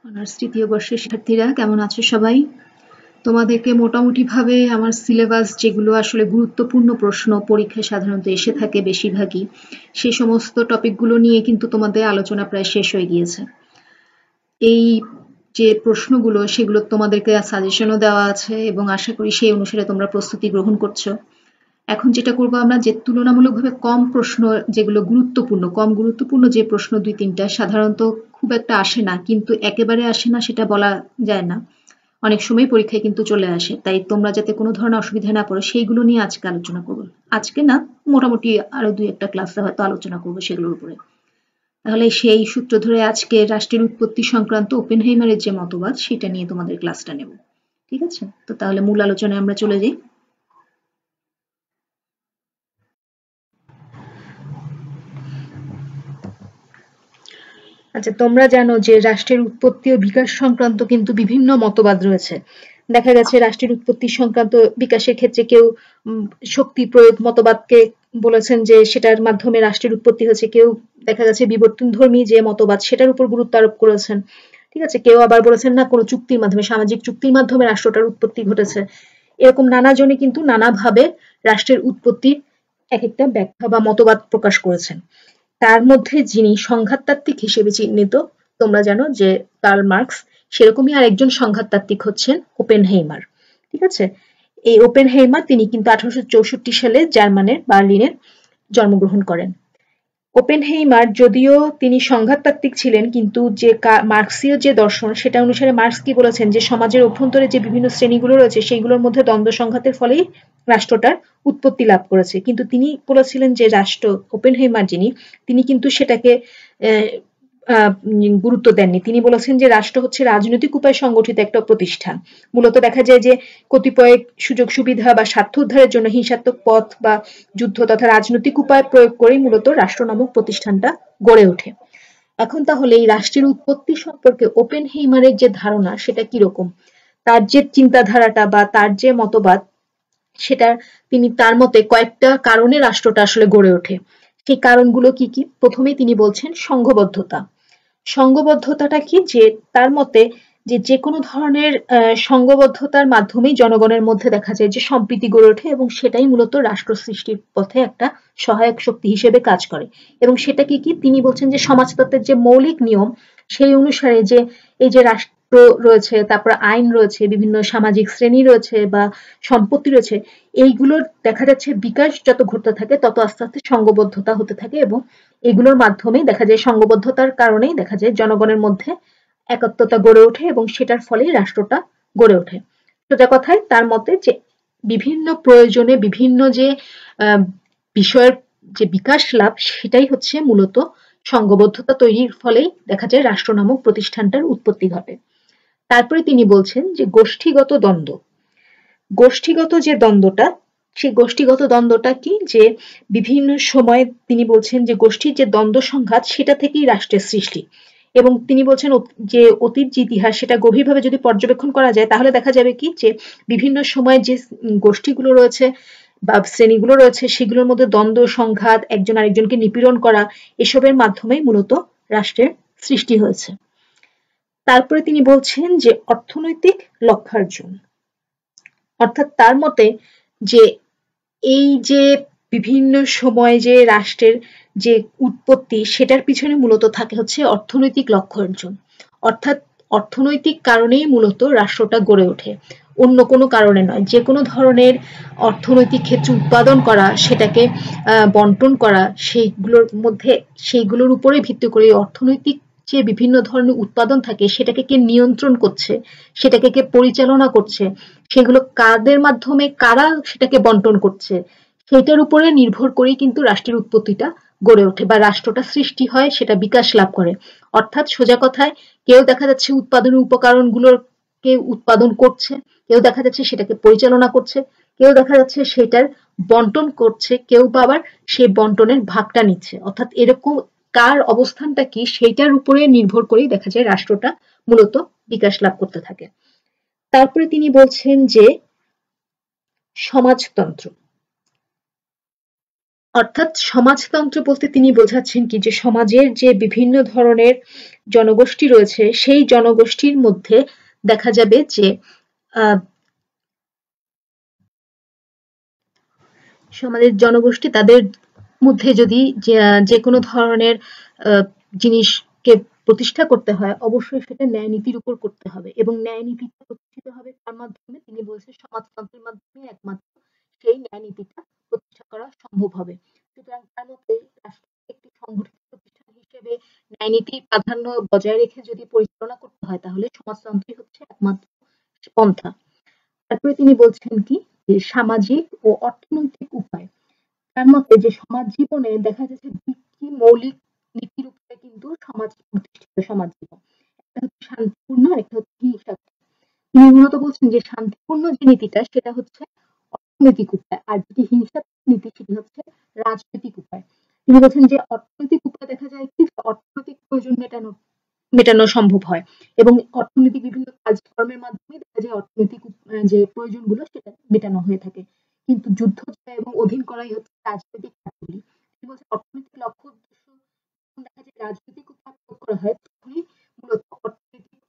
Honours তৃতীয় বর্ষের শিক্ষার্থীরা কেমন আছো সবাই? তোমাদেরকে মোটামুটিভাবে আমার সিলেবাস যেগুলো আসলে গুরুত্বপূর্ণ প্রশ্ন পরীক্ষায় সাধারণত এসে থাকে বেশিরভাগই, সেই সমস্ত টপিকগুলো নিয়ে কিন্তু তোমাদের আলোচনা প্রায় শেষ হয়ে গিয়েছে। এই যে প্রশ্নগুলো সেগুলো তোমাদেরকে সাজেশনও দেওয়া আছে এবং আশা করি সেই অনুসারে তোমরা প্রস্তুতি গ্রহণ করছো। এখন যেটা করবো আমরা, যে তুলনামূলকভাবে কম প্রশ্ন, যেগুলো কম গুরুত্বপূর্ণ যে প্রশ্ন দুই তিনটা সাধারণত খুব একটা আসে না, কিন্তু একেবারে আসে না সেটা বলা যায় না, অনেক সময় পরীক্ষায় কিন্তু চলে আসে, তাই তোমরা যাতে কোনো ধরনের অসুবিধায় না পড়ো সেইগুলো নিয়ে আজকে আলোচনা করবো। আজকে না, মোটামুটি আরো দুই একটা ক্লাসে হয়তো আলোচনা করবো সেগুলোর উপরে। তাহলে সেই সূত্র ধরে আজকে রাষ্ট্রের উৎপত্তি সংক্রান্ত ওপেনহেইমারের যে মতবাদ সেটা নিয়ে তোমাদের ক্লাসটা নেব। ঠিক আছে, তো তাহলে মূল আলোচনায় আমরা চলে যাই। আচ্ছা, তোমরা জানো যে রাষ্ট্রের উৎপত্তি ও বিকাশ সংক্রান্ত কিন্তু বিভিন্ন মতবাদ রয়েছে। দেখা গেছে রাষ্ট্রের উৎপত্তি সংক্রান্ত বিকাশের ক্ষেত্রে কেউ শক্তি প্রয়োগ মতবাদকে বলেছেন যে সেটার মাধ্যমে রাষ্ট্রের উৎপত্তি হয়েছে, কেউ দেখা গেছে বিবর্তনধর্মী যে মতবাদ সেটার উপর গুরুত্ব আরোপ করেছেন। ঠিক আছে, কেউ আবার বলেছেন না, কোনো চুক্তির মাধ্যমে, সামাজিক চুক্তির মাধ্যমে রাষ্ট্রটার উৎপত্তি ঘটেছে। এরকম নানা জনে কিন্তু নানাভাবে রাষ্ট্রের উৎপত্তির এক একটা ব্যাখ্যা বা মতবাদ প্রকাশ করেছেন। তার মধ্যে যিনি সংঘাততাত্ত্বিক হিসেবে চিহ্নিত, তোমরা জানো যে কার্ল মার্কস, সেরকমই আরেকজন সংঘাততাত্ত্বিক হচ্ছেন ওপেনহেইমার। ঠিক আছে, এই ওপেনহেইমার তিনি কিন্তু 1864 সালে জার্মানের বার্লিনে জন্মগ্রহণ করেন। ওপেনহেইমার যদিও তিনি সংঘাততাত্ত্বিক ছিলেন, কিন্তু যে মার্কসীয় যে দর্শন সেটা অনুসারে মার্কস কি বলেছেন যে সমাজের অভ্যন্তরে যে বিভিন্ন শ্রেণীগুলো রয়েছে সেইগুলোর মধ্যে দ্বন্দ্ব সংঘাতের ফলেই রাষ্ট্রটার উৎপত্তি লাভ করেছে। কিন্তু তিনি বলেছিলেন যে রাষ্ট্র, ওপেনহেইমার যিনি, তিনি কিন্তু সেটাকে গুরুত্ব দেননি। তিনি বলেছেন যে রাষ্ট্র হচ্ছে রাজনৈতিক উপায়ে সংগঠিত একটা প্রতিষ্ঠান। মূলত দেখা যায় যে কতিপয় সুযোগ সুবিধা বা স্বার্থ উদ্ধারের জন্য হিংসাত্মক পথ বা যুদ্ধ তথা রাজনৈতিক উপায় প্রয়োগ করেই মূলত রাষ্ট্র নামক প্রতিষ্ঠানটা গড়ে ওঠে। এখন তাহলে এই রাষ্ট্রের উৎপত্তি সম্পর্কে ওপেনহেইমারের যে ধারণা সেটা কিরকম, তার যে চিন্তাধারাটা বা তার যে মতবাদ, সেটা তিনি তার মতে কয়েকটা কারণে রাষ্ট্রটা আসলে গড়ে ওঠে। সেই কারণগুলো কি কি? প্রথমেই তিনি বলছেন সংঘবদ্ধতা। সংঘবদ্ধতাটা কি? যে তার মতে যে কোনো ধরনের সংঘবদ্ধতার মাধ্যমেই জনগণের মধ্যে দেখা যায় যে সম্প্রীতি গড়ে ওঠে এবং সেটাই মূলত রাষ্ট্র সৃষ্টির পথে একটা সহায়ক শক্তি হিসেবে কাজ করে। এবং সেটা কি কি? তিনি বলছেন যে সমাজতত্ত্বের যে মৌলিক নিয়ম সেই অনুসারে যে এই যে রাষ্ট্র রয়েছে, তারপর আইন রয়েছে, বিভিন্ন সামাজিক শ্রেণী রয়েছে বা সম্পত্তি রয়েছে, এইগুলোর দেখা যাচ্ছে বিকাশ যত ঘটতে থাকে তত আস্তে আস্তে সংঘবদ্ধতা হতে থাকে এবং এগুলোর মাধ্যমে দেখা যায়, সংঘবদ্ধতার কারণেই দেখা যায় জনগণের মধ্যে একাত্মতা গড়ে ওঠে এবং সেটার ফলেই রাষ্ট্রটা গড়ে ওঠে। সোজা কথায় তার মতে যে বিভিন্ন প্রয়োজনে বিভিন্ন যে বিষয়ের যে বিকাশ লাভ সেটাই হচ্ছে মূলত সংঘবদ্ধতা তৈরির ফলেই দেখা যায় রাষ্ট্র নামক প্রতিষ্ঠানটার উৎপত্তি ঘটে। তারপরে তিনি বলছেন যে গোষ্ঠীগত দ্বন্দ্ব। গোষ্ঠীগত যে দ্বন্দ্বটা, সেই গোষ্ঠীগত দ্বন্দ্বটা কি? যে বিভিন্ন সময় তিনি বলছেন যে গোষ্ঠীর যে দ্বন্দ্ব সংঘাত সেটা থেকেই রাষ্ট্রের সৃষ্টি। এবং তিনি বলছেন যে অতীত যে ইতিহাস সেটা গভীরভাবে যদি পর্যবেক্ষণ করা যায় তাহলে দেখা যাবে কি যে বিভিন্ন সময় যে গোষ্ঠীগুলো রয়েছে বা শ্রেণীগুলো রয়েছে সেগুলোর মধ্যে দ্বন্দ্ব সংঘাত, একজন আরেকজনকে নিপীড়ন করা, এসবের মাধ্যমেই মূলত রাষ্ট্রের সৃষ্টি হয়েছে। তারপরে তিনি বলছেন যে অর্থনৈতিক লক্ষ্যার্জন, অর্থাৎ তার মতে যে এই যে বিভিন্ন সময় যে রাষ্ট্রের যে উৎপত্তি সেটার পিছনে মূলত থাকে হচ্ছে অর্থনৈতিক লক্ষ্য অর্জন। অর্থাৎ অর্থনৈতিক কারণেই মূলত রাষ্ট্রটা গড়ে ওঠে, অন্য কোনো কারণে নয়। যে কোনো ধরনের অর্থনৈতিক ক্ষেত্রে উৎপাদন করা, সেটাকে বন্টন করা, সেইগুলোর উপরে ভিত্তি করে অর্থনৈতিক যে বিভিন্ন ধরনের উৎপাদন থাকে সেটাকে কে নিয়ন্ত্রণ করছে, সেটাকে কে পরিচালনা করছে, সেগুলো কাদের মাধ্যমে কারা সেটাকে বন্টন করছে, সেটার উপরে নির্ভর করেই কিন্তু রাষ্ট্রের উৎপত্তিটা গড়ে ওঠে বা রাষ্ট্রটা সৃষ্টি হয়, সেটা বিকাশ লাভ করে। অর্থাৎ সোজা কথায় কেউ দেখা যাচ্ছে উৎপাদনের উপকরণগুলোকে উৎপাদন করছে, কেউ দেখা যাচ্ছে সেটাকে পরিচালনা করছে, কেউ দেখা যাচ্ছে সেটার বন্টন করছে, কেউ বা আবার সেই বন্টনের ভাগটা নিচ্ছে। অর্থাৎ এরকম কার অবস্থানটা কি সেইটার উপরে নির্ভর করেই দেখা যায় রাষ্ট্রটা মূলত বিকাশ লাভ করতে থাকে। তারপরে তিনি বলছেন যে সমাজতন্ত্র। অর্থাৎ সমাজতন্ত্র বলতে তিনি বোঝাচ্ছেন কি, যে সমাজের যে বিভিন্ন ধরনের জনগোষ্ঠী রয়েছে সেই জনগোষ্ঠীর মধ্যে দেখা যাবে যে সমাজের জনগোষ্ঠী তাদের মধ্যে যদি যে কোনো ধরনের জিনিসকে প্রতিষ্ঠা করতে হয়, অবশ্যই সেটা ন্যায় নীতির উপর করতে হবে, এবং ন্যায় নীতিটা প্রতিষ্ঠিত হবে তার মাধ্যমে, তিনি বলছেন সমাজতন্ত্রের মাধ্যমে একমাত্র সেই ন্যায় নীতিটা প্রতিষ্ঠা করা সম্ভব হবে। সুতরাং তার মতে রাষ্ট্র একটি সংগঠিত প্রতিষ্ঠান হিসেবে ন্যায় নীতির প্রাধান্য বজায় রেখে যদি পরিচালনা করতে হয়, তাহলে সমাজতন্ত্রই হচ্ছে একমাত্র পন্থা। তারপরে তিনি বলছেন কি, যে সামাজিক ও অর্থনৈতিক উপায়। তার মতে যে সমাজ জীবনে দেখা যাচ্ছে দুটি মৌলিক নীতির উপরে কিন্তু সমাজ প্রতিষ্ঠিত, সমাজ জীবন। একটা হচ্ছে শান্তিপূর্ণ, আর একটা হচ্ছে হিংসাত্মক। তিনি মূলত বলছেন যে শান্তিপূর্ণ যে নীতিটা সেটা হচ্ছে অর্থনৈতিক উপায়, আর যেটি হিংসাত্মক নীতি সেটি হচ্ছে রাজনৈতিক উপায়। তিনি বলছেন যে অর্থনৈতিক উপায় দেখা যায় কি, অর্থনৈতিক প্রয়োজন মেটানো সম্ভব হয়, এবং অর্থনৈতিক বিভিন্ন কাজকর্মের মাধ্যমে দেখা যায় অর্থনৈতিক যে প্রয়োজনগুলো সেটা মেটানো হয়ে থাকে। কিন্তু যুদ্ধ জয় এবং অধীন করাই হচ্ছে রাজনৈতিক কাজগুলি। তিনি বলছেন অর্থনৈতিক লক্ষ্য উদ্দেশ্য যখন দেখা যায় রাজনৈতিক উপায় প্রয়োগ করা হয়, তখনই মূলত অর্থনৈতিক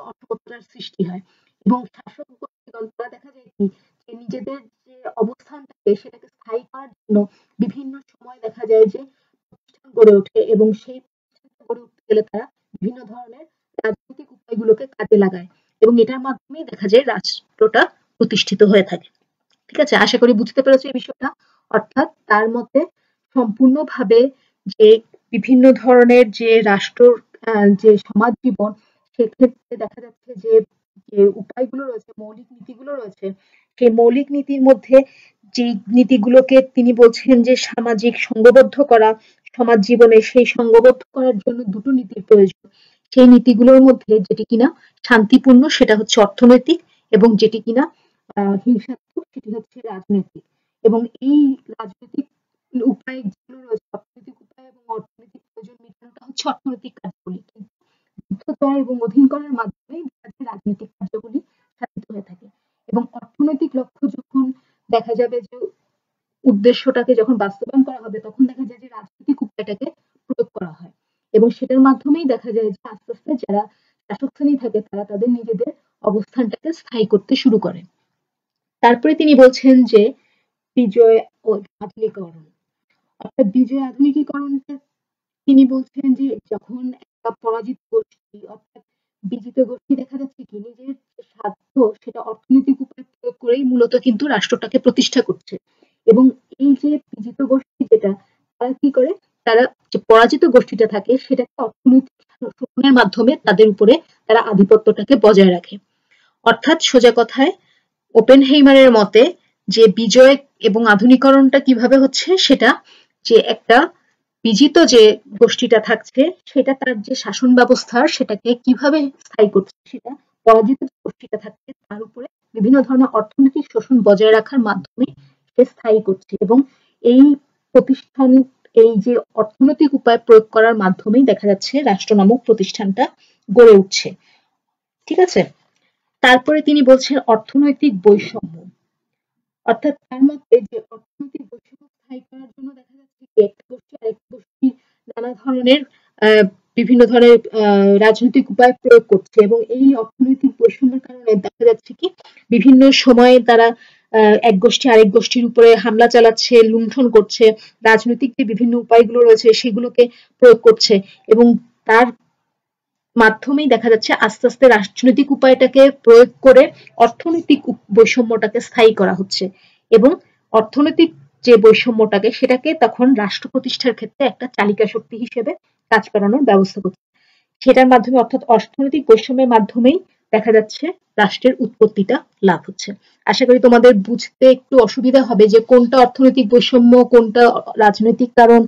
অসমতার সৃষ্টি হয়, এবং শাসক গোষ্ঠীগণ তারা দেখা যায় কি, যে নিজেদের যে অবস্থানটাকে সেটাকে স্থায়ী করার জন্য বিভিন্ন সময় দেখা যায় যে প্রতিষ্ঠান গড়ে ওঠে, এবং সেই প্রতিষ্ঠান গড়ে উঠতে গেলে তারা বিভিন্ন ধরনের রাজনৈতিক উপায়গুলোকে কাজে লাগায়, এবং এটার মাধ্যমেই দেখা যায় রাষ্ট্রটা প্রতিষ্ঠিত হয়ে থাকে। ঠিক আছে, আশা করি বুঝতে পেরেছো এই বিষয়টা। অর্থাৎ তার মতে সম্পূর্ণভাবে যে বিভিন্ন ধরনের যে রাষ্ট্র যে সমাজ জীবন, সেক্ষেত্রে দেখা যাচ্ছে যে যে উপায়গুলো রয়েছে, মৌলিক নীতিগুলো রয়েছে, সেই মৌলিক নীতির মধ্যে যে নীতিগুলোকে তিনি বলছেন যে সামাজিক সংঘবদ্ধ করা, সমাজ জীবনে সেই সংঘবদ্ধ করার জন্য দুটো নীতির প্রয়োজন। সেই নীতিগুলোর মধ্যে যেটি কিনা শান্তিপূর্ণ সেটা হচ্ছে অর্থনৈতিক, এবং যেটি কিনা হিংসাত্মক সেটি হচ্ছে রাজনৈতিক। এবং এই রাজনৈতিক উপায় যেগুলো রয়েছে, অর্থনৈতিক উপায় এবং অর্থনৈতিক প্রয়োজন মেটানোটা হচ্ছে অর্থনৈতিক কাজগুলি, কিন্তু যুদ্ধ জয় এবং অধীন করার মাধ্যমে রাজনৈতিক কার্যগুলি সাধিত হয়ে থাকে। এবং অর্থনৈতিক লক্ষ্য যখন দেখা যাবে যে উদ্দেশ্যটাকে যখন বাস্তবায়ন করা হবে, তখন দেখা যায় যে রাজনৈতিক উপায়টাকে প্রয়োগ করা হয়, এবং সেটার মাধ্যমেই দেখা যায় যে আস্তে আস্তে যারা শাসক শ্রেণী থাকে তারা তাদের নিজেদের অবস্থানটাকে স্থায়ী করতে শুরু করে। তারপরে তিনি বলছেন যে বিজয় ও আধুনিকরণ। অর্থাৎ বিজয় আধুনিকীকরণটা তিনি বলছেন যে যখন একটা পরাজিত গোষ্ঠী, অর্থাৎ বিজিত গোষ্ঠী দেখা যাচ্ছে কি নিজের যে স্বার্থ সেটা অর্থনৈতিক উপায় প্রয়োগ করেই মূলত কিন্তু রাষ্ট্রটাকে প্রতিষ্ঠা করছে, এবং এই যে বিজিত গোষ্ঠী যেটা, তারা কি করে, তারা যে পরাজিত গোষ্ঠীটা থাকে সেটাকে অর্থনৈতিক শোষণের মাধ্যমে তাদের উপরে তারা আধিপত্যটাকে বজায় রাখে। অর্থাৎ সোজা কথায় ওপেনহেইমারের মতে যে বিজয় এবং আধুনিকরণটা কিভাবে হচ্ছে, সেটা যে একটা বিজিত যে গোষ্ঠীটা থাকছে সেটা তার যে শাসন ব্যবস্থা সেটাকে কিভাবে স্থায়ী করছে, সেটা পরাজিত যে গোষ্ঠীটা থাকছে তার উপরে বিভিন্ন ধরনের অর্থনৈতিক শোষণ বজায় রাখার মাধ্যমে সে স্থায়ী করছে, এবং এই প্রতিষ্ঠান, এই যে অর্থনৈতিক উপায় প্রয়োগ করার মাধ্যমেই দেখা যাচ্ছে রাষ্ট্র নামক প্রতিষ্ঠানটা গড়ে উঠছে। ঠিক আছে, তারপরে তিনি বলছেন অর্থনৈতিক বৈষম্য। অর্থাৎ তার মতে যে অর্থনৈতিক বৈষম্য স্থায়ী করার জন্য দেখা যাচ্ছে কি একটা গোষ্ঠী আরেকটা গোষ্ঠী নানা ধরনের বিভিন্ন ধরনের রাজনৈতিক উপায় প্রয়োগ করছে, এবং এই অর্থনৈতিক বৈষম্যের কারণে দেখা যাচ্ছে কি বিভিন্ন সময়ে তারা এক গোষ্ঠী আরেক গোষ্ঠীর উপরে হামলা চালাচ্ছে, লুণ্ঠন করছে, রাজনৈতিক যে বিভিন্ন উপায়গুলো রয়েছে সেগুলোকে প্রয়োগ করছে, এবং তার মাধ্যমেই দেখা যাচ্ছে আস্তে আস্তে রাজনৈতিক উপায়টাকে প্রয়োগ করে অর্থনৈতিক বৈষম্যটাকে স্থায়ী করা হচ্ছে, এবং অর্থনৈতিক যে বৈষম্যটাকে সেটাকে তখন রাষ্ট্র প্রতিষ্ঠার ক্ষেত্রে একটা চালিকা শক্তি হিসেবে কাজ করানোর ব্যবস্থা করছে। সেটার মাধ্যমে, অর্থাৎ অর্থনৈতিক বৈষম্যের মাধ্যমেই দেখা যাচ্ছে রাষ্ট্রের উৎপত্তিটা লাভ হচ্ছে। আশা করি তোমাদের বুঝতে একটু অসুবিধা হবে যে কোনটা অর্থনৈতিক বৈষম্য, কোনটা রাজনৈতিক কারণ,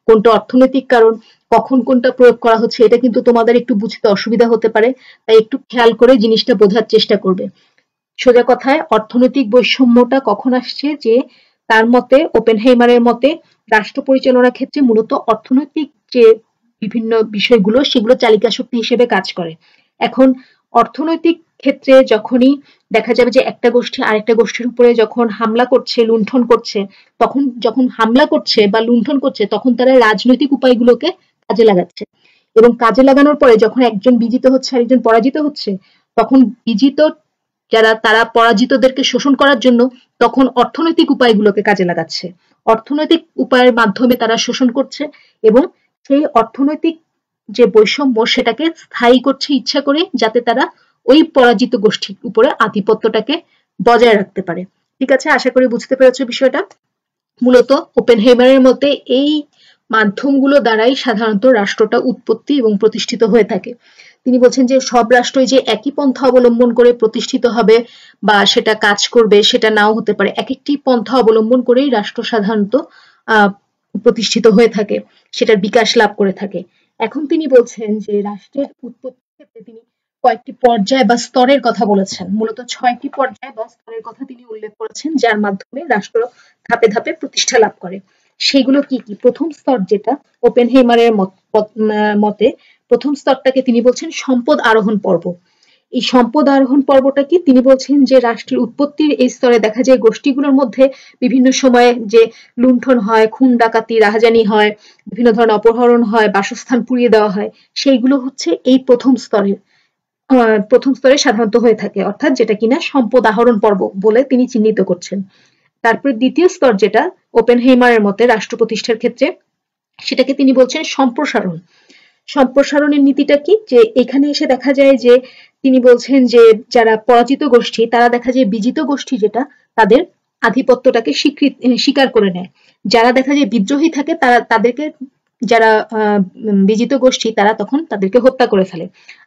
কোনটা অর্থনৈতিক কারণ, কখন কোনটা প্রয়োগ করা হচ্ছে, এটা কিন্তু তোমাদের একটু বুঝতে অসুবিধা হতে পারে, তাই একটু খেয়াল করে জিনিসটা বোঝার চেষ্টা করবে। সোজা কথায় অর্থনৈতিক বৈষম্যটা কখন আসছে, যে তার মতে, ওপেনহেইমারের মতে, রাষ্ট্র পরিচালনার ক্ষেত্রে মূলত অর্থনৈতিক যে বিভিন্ন বিষয়গুলো সেগুলো চালিকা শক্তি হিসেবে কাজ করে। এখন অর্থনৈতিক ক্ষেত্রে যখনই দেখা যাবে যে একটা গোষ্ঠী আরেকটা গোষ্ঠীর উপরে যখন হামলা করছে, লুণ্ঠন করছে, তখন যখন হামলা করছে বা লুণ্ঠন করছে তখন তারা রাজনৈতিক উপায়গুলোকে কাজে লাগাচ্ছে। এবং কাজে লাগানোর পরে যখন একজন বিজিত হচ্ছে আর একজন পরাজিত হচ্ছে, তখন বিজিত যারা তারা পরাজিতদেরকে শোষণ করার জন্য তখন অর্থনৈতিক উপায়গুলোকে কাজে লাগাচ্ছে। অর্থনৈতিক উপায়ের মাধ্যমে তারা শোষণ করছে এবং সেই অর্থনৈতিক যে বৈষম্য সেটাকে স্থায়ী করছে ইচ্ছা করে, যাতে তারা ওই পরাজিত গোষ্ঠীর উপরে আধিপত্যটাকে বজায় রাখতে পারে। ঠিক আছে, আশা করি বুঝতে পেরেছো বিষয়টা। মূলত ওপেনহেইমারের মতে এই মাধ্যমগুলো দ্বারাই সাধারণত রাষ্ট্রটা উৎপত্তি এবং প্রতিষ্ঠিত হয়ে থাকে। তিনি বলছেন যে সব রাষ্ট্রই যে একই পন্থা অবলম্বন করে প্রতিষ্ঠিত হবে বা সেটা কাজ করবে সেটা নাও হতে পারে। এক একটি পন্থা অবলম্বন করেই রাষ্ট্র সাধারণত প্রতিষ্ঠিত হয়ে থাকে, সেটার বিকাশ লাভ করে থাকে। এখন তিনি বলছেন যে রাষ্ট্রের উৎপত্তির ক্ষেত্রে তিনি কয়েকটি পর্যায় বা স্তরের কথা বলেছেন। মূলত ৬টি পর্যায় বা স্তরের কথা তিনি উল্লেখ করেছেন, যার মাধ্যমে রাষ্ট্র ধাপে ধাপে প্রতিষ্ঠা লাভ করে। সেগুলো কি কি? প্রথম স্তর যেটা ওপেনহেইমারের মতে, প্রথম স্তরটাকে তিনি বলছেন সম্পদ আরোহণ পর্ব। এই সম্পদ আরোহণ পর্বটা কি? তিনি বলছেন যে রাষ্ট্রের উৎপত্তির এই স্তরে দেখা যায় গোষ্ঠীগুলোর মধ্যে বিভিন্ন সময়ে যে লুণ্ঠন হয়, খুন ডাকাতি রাহাজানি হয়, বিভিন্ন ধরনের অপহরণ হয়, বাসস্থান পুড়িয়ে দেওয়া হয়, সেইগুলো হচ্ছে এই প্রথম স্তরে সাধারণত হয়ে থাকে, অর্থাৎ যেটা কিনা সম্পদ আহরণ পর্ব বলে তিনি চিহ্নিত করছেন। তারপরে দ্বিতীয় স্তর যেটা ওপেনহেইমারের মতে রাষ্ট্র প্রতিষ্ঠার ক্ষেত্রে, সেটাকে তিনি বলছেন সম্প্রসারণ। সম্প্রসারণের নীতিটা কি? যে এখানে এসে দেখা যায় যে তিনি বলছেন যে যারা পরাজিত গোষ্ঠী তারা দেখা যায় বিজিত গোষ্ঠী যেটা তাদের আধিপত্যটাকে স্বীকার করে নেয়। যারা দেখা যায় বিদ্রোহী থাকে তারা তাদেরকে, যারা বিজিত গোষ্ঠী তারা তখন তাদেরকে হত্যা করে ফেলে।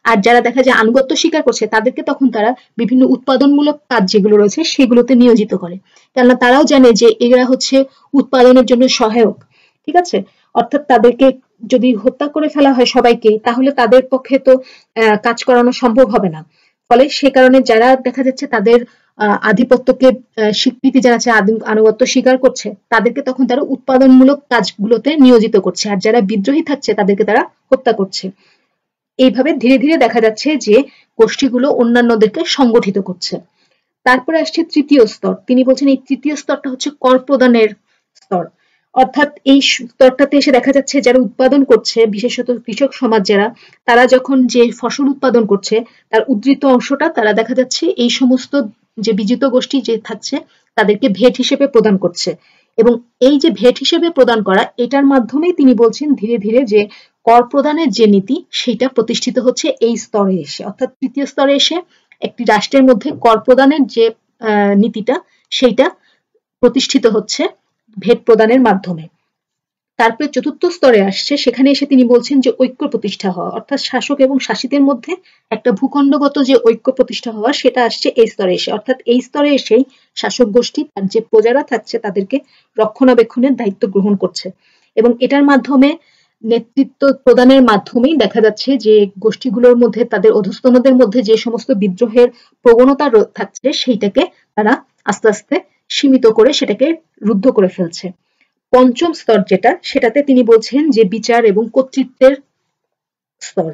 আর যারা দেখা যায় আনুগত্য স্বীকার করছে তাদেরকে তখন তারা বিভিন্ন উৎপাদনমূলক কাজ যেগুলো রয়েছে সেগুলোতে নিয়োজিত করে, কেননা তারাও জানে যে এরা হচ্ছে উৎপাদনের জন্য সহায়ক। ঠিক আছে, অর্থাৎ তাদেরকে যদি হত্যা করে ফেলা হয় সবাইকে, তাহলে তাদের পক্ষে তো কাজ করানো সম্ভব হবে না। ফলে সে কারণে যারা দেখা যাচ্ছে তাদের আধিপত্যকে স্বীকৃতি জানাচ্ছে, আনুগত্য স্বীকার করছে, তাদেরকে তখন তারা উৎপাদনমূলক কাজগুলোতে নিয়োজিত করছে, আর যারা বিদ্রোহী থাকছে তাদেরকে তারা হত্যা করছে। এইভাবে ধীরে ধীরে দেখা যাচ্ছে যে গোষ্ঠীগুলো অন্যান্যদেরকে সংগঠিত করছে। তারপরে আসছে তৃতীয় স্তর। তিনি বলছেন এই তৃতীয় স্তরটা হচ্ছে কর প্রদানের স্তর। অর্থাৎ এই স্তরটাতে এসে দেখা যাচ্ছে যারা উৎপাদন করছে, বিশেষত কৃষক সমাজ যারা, তারা যখন যে ফসল উৎপাদন করছে তার উদ্ধৃত অংশটা তারা দেখা যাচ্ছে এই সমস্ত যে বিজিত গোষ্ঠী যে থাকছে তাদেরকে ভেট হিসেবে প্রদান করছে। এবং এই যে ভেট হিসেবে প্রদান করা, এটার মাধ্যমেই তিনি বলছেন ধীরে ধীরে যে কর প্রদানের যে নীতি সেটা প্রতিষ্ঠিত হচ্ছে এই স্তরে এসে, অর্থাৎ তৃতীয় স্তরে এসে একটি রাষ্ট্রের মধ্যে কর প্রদানের যে নীতিটা সেইটা প্রতিষ্ঠিত হচ্ছে ভেট প্রদানের মাধ্যমে। তারপরে চতুর্থ স্তরে আসছে, সেখানে এসে তিনি বলছেন যে ঐক্য প্রতিষ্ঠা হওয়া, অর্থাৎ শাসক এবং শাসিতের মধ্যে একটা ভূখণ্ডগত যে ঐক্য প্রতিষ্ঠা হওয়া সেটা আসছে এই স্তরে এসে। অর্থাৎ এই স্তরে এসেই শাসক গোষ্ঠী তার যে প্রজারা থাকছে তাদেরকে রক্ষণাবেক্ষণের দায়িত্ব গ্রহণ করছে, এবং এটার মাধ্যমে নেতৃত্ব প্রদানের মাধ্যমেই দেখা যাচ্ছে যে গোষ্ঠীগুলোর মধ্যে তাদের অধস্তনদের মধ্যে যে সমস্ত বিদ্রোহের প্রবণতা থাকছে সেইটাকে তারা আস্তে আস্তে সীমিত করে সেটাকে রুদ্ধ করে ফেলছে। পঞ্চম স্তর যেটা, সেটাতে তিনি বলছেন যে বিচার এবং কর্তৃত্বের স্তর।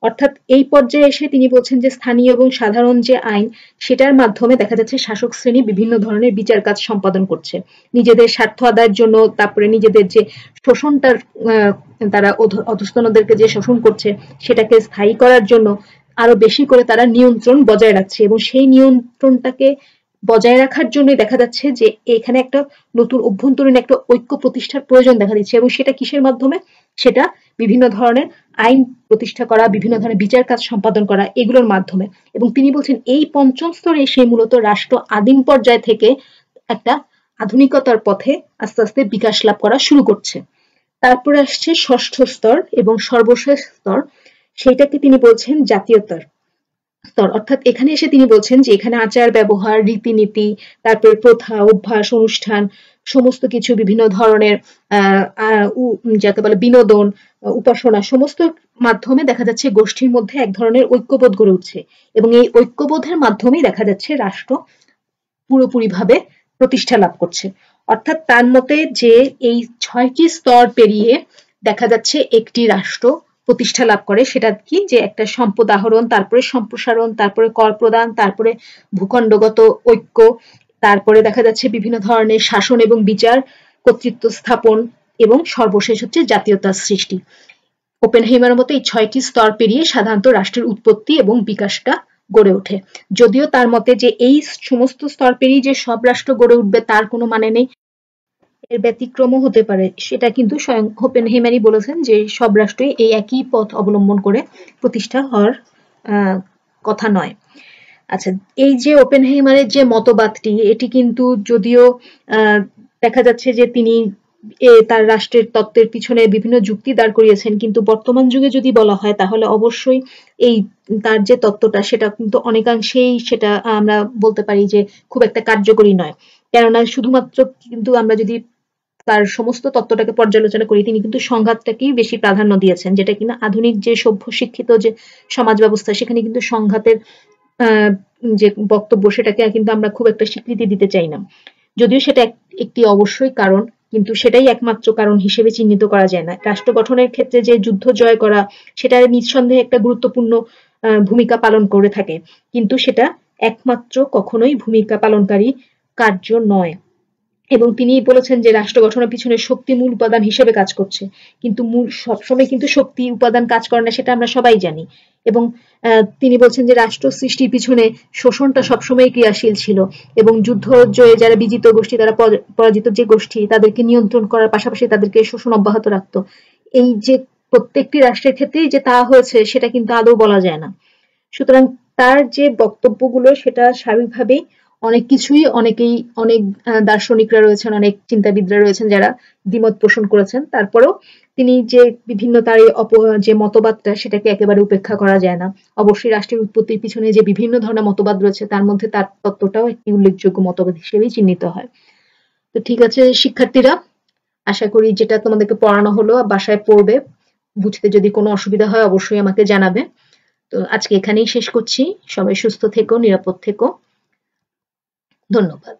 অর্থাৎ এই পর্যায়ে এসে তিনি বলছেন যে স্থানীয় এবং সাধারণ যে আইন সেটার মাধ্যমে দেখা যাচ্ছে শাসক শ্রেণী বিভিন্ন ধরনের বিচার কাজ সম্পাদন করছে নিজেদের স্বার্থ আদায়ের জন্য। তারপরে নিজেদের যে শোষণটার তারা অধস্তনদেরকে যে শোষণ করছে সেটাকে স্থায়ী করার জন্য আরো বেশি করে তারা নিয়ন্ত্রণ বজায় রাখছে, এবং সেই নিয়ন্ত্রণটাকে বজায় রাখার জন্য দেখা যাচ্ছে যে এখানে একটা নতুন অভ্যন্তরীণ একটা ঐক্য প্রতিষ্ঠার প্রয়োজন দেখা দিচ্ছে। এবং সেটা কিসের মাধ্যমে? সেটা বিভিন্ন ধরনের আইন প্রতিষ্ঠা করা, বিভিন্ন ধরনের বিচার কাজ সম্পাদন করা, এগুলোর মাধ্যমে। এবং তিনি বলছেন এই পঞ্চম স্তরে এসে মূলত রাষ্ট্র আদিম পর্যায় থেকে একটা আধুনিকতার পথে আস্তে আস্তে বিকাশ লাভ করা শুরু করছে। তারপরে আসছে ষষ্ঠ স্তর এবং সর্বশেষ স্তর, সেইটাকে তিনি বলছেন জাতীয়তার স্তর। অর্থাৎ এখানে এসে তিনি বলছেন যে এখানে আচার ব্যবহার, রীতিনীতি, তারপরে প্রথা, অভ্যাস, অনুষ্ঠান, সমস্ত কিছু বিভিন্ন ধরনের যাকে বলে বিনোদন, উপাসনা, সমস্ত মাধ্যমে দেখা যাচ্ছে গোষ্ঠীর মধ্যে এক ধরনের ঐক্যবোধ গড়ে উঠছে, এবং এই ঐক্যবোধের মাধ্যমেই দেখা যাচ্ছে রাষ্ট্র পুরোপুরিভাবে প্রতিষ্ঠা লাভ করছে। অর্থাৎ তার মতে যে এই ৬টি স্তর পেরিয়ে দেখা যাচ্ছে একটি রাষ্ট্র প্রতিষ্ঠা লাভ করে সেটা কি, যে একটা সম্পদ আহরণ, তারপরে সম্প্রসারণ, তারপরে কর প্রদান, তারপরে ভূখণ্ডগত ঐক্য, তারপরে দেখা যাচ্ছে বিভিন্ন ধরনের শাসন এবং বিচার, কর্তৃত্ব স্থাপন, এবং সর্বশেষ হচ্ছে জাতীয়তার সৃষ্টি। ওপেনহেইমারের মতো এই 6টি স্তর পেরিয়ে সাধারণত রাষ্ট্রের উৎপত্তি এবং বিকাশটা গড়ে ওঠে। যদিও তার মতে যে এই সমস্ত স্তর পেরিয়ে যে সব রাষ্ট্র গড়ে উঠবে তার কোনো মানে নেই, এর ব্যতিক্রমও হতে পারে। সেটা কিন্তু স্বয়ং ওপেনহেইমারই বলেছেন যে সব রাষ্ট্রই এই একই পথ অবলম্বন করে প্রতিষ্ঠা হওয়ার কথা নয়। আচ্ছা, এই যে ওপেনহেইমারের যে মতবাদটি, এটি কিন্তু যদিও দেখা যাচ্ছে যে তিনি তার রাষ্ট্রের তত্ত্বের পিছনে বিভিন্ন যুক্তি দাঁড় করিয়েছেন, কিন্তু বর্তমান যুগে যদি বলা হয় তাহলে অবশ্যই এই তার যে তত্ত্বটা সেটা কিন্তু অনেকাংশেই সেটা আমরা বলতে পারি যে খুব একটা কার্যকরী নয়। কেননা শুধুমাত্র কিন্তু আমরা যদি তার সমস্ত তত্ত্বটাকে পর্যালোচনা করি, তিনি কিন্তু সংঘাতটাকেই বেশি প্রাধান্য দিয়েছেন, যেটা কিনা আধুনিক যে সভ্য শিক্ষিত যে সমাজ ব্যবস্থা সেখানে কিন্তু সংঘাতের যে বক্তব্য সেটাকে কিন্তু আমরা খুব একটা স্বীকৃতি দিতে চাই না। যদিও সেটা একটি অবশ্যই কারণ, কিন্তু সেটাই একমাত্র কারণ হিসেবে চিহ্নিত করা যায় না। রাষ্ট্র গঠনের ক্ষেত্রে যে যুদ্ধ জয় করা সেটা নিঃসন্দেহে একটা গুরুত্বপূর্ণ ভূমিকা পালন করে থাকে, কিন্তু সেটা একমাত্র কখনোই ভূমিকা পালনকারী কার্য নয়। এবং তিনি বলেছেন যে রাষ্ট্র গঠনের পিছনে শক্তি মূল উপাদান হিসেবে কাজ করছে, কিন্তু মূল সবসময় কিন্তু শক্তি উপাদান কাজ করে না, সেটা আমরা সবাই জানি। এবং তিনি বলছেন যে রাষ্ট্র সৃষ্টির পিছনে শোষণটা সবসময় ক্রিয়াশীল ছিল, এবং যুদ্ধ জয়ে যারা বিজিত গোষ্ঠী, তারা পরাজিত যে গোষ্ঠী, তাদেরকে নিয়ন্ত্রণ করার পাশাপাশি তাদেরকে শোষণ অব্যাহত রাখতো। এই যে প্রত্যেকটি রাষ্ট্রের ক্ষেত্রেই যে তা হয়েছে সেটা কিন্তু আদৌ বলা যায় না। সুতরাং তার যে বক্তব্যগুলো সেটা স্বাভাবিকভাবেই অনেক কিছুই অনেক দার্শনিকরা রয়েছেন, অনেক চিন্তাবিদরা রয়েছেন যারা দ্বিমত পোষণ করেছেন। তারপরেও তিনি যে বিভিন্ন তার যে মতবাদটা সেটাকে একেবারে উপেক্ষা করা যায় না। অবশ্যই রাষ্ট্রের উৎপত্তির পিছনে যে বিভিন্ন ধরনের মতবাদ রয়েছে তার মধ্যে তার তত্ত্বটাও একটি উল্লেখযোগ্য মতবাদ হিসেবেই চিহ্নিত হয়। তো ঠিক আছে শিক্ষার্থীরা, আশা করি যেটা তোমাদেরকে পড়ানো হলো বাসায় পড়বে, বুঝতে যদি কোনো অসুবিধা হয় অবশ্যই আমাকে জানাবে। তো আজকে এখানেই শেষ করছি। সবাই সুস্থ থেকো, নিরাপদ থেকো। ধন্যবাদ।